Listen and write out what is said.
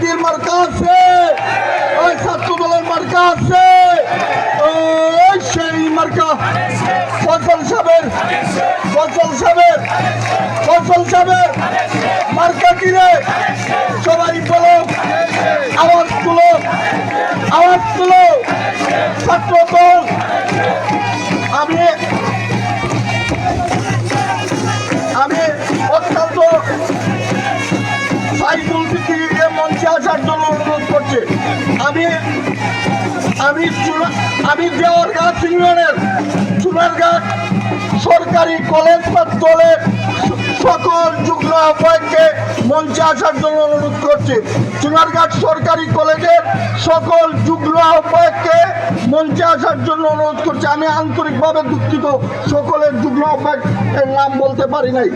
শহীদের মার্কা আছে, ওই ছাত্র দলের মার্কা আছে, ওই সেই মার্কা ফজল সাহেবের মার্কা কিনে সবাই বলো, আওয়াজ তুলো ছাত্র দল। আমি অত্যন্ত সাইদুল ফিকিরকে মঞ্চে আসার জন্য অনুরোধ করছি। আমি দেওয়ারঘাট ইউনিয়নের চুনারঘাট সরকারি কলেজ দলের সকল যুগ্ম আহ্বায়ককে মঞ্চে আসার জন্য অনুরোধ করছি। চুনারঘাট সরকারি কলেজের সকল যুগ্ম আহ্বায়ককে মঞ্চে আসার জন্য অনুরোধ করছি। আমি আন্তরিকভাবে দুঃখিত, সকলের যুগ্ম আহ্বায়কের নাম বলতে পারি নাই।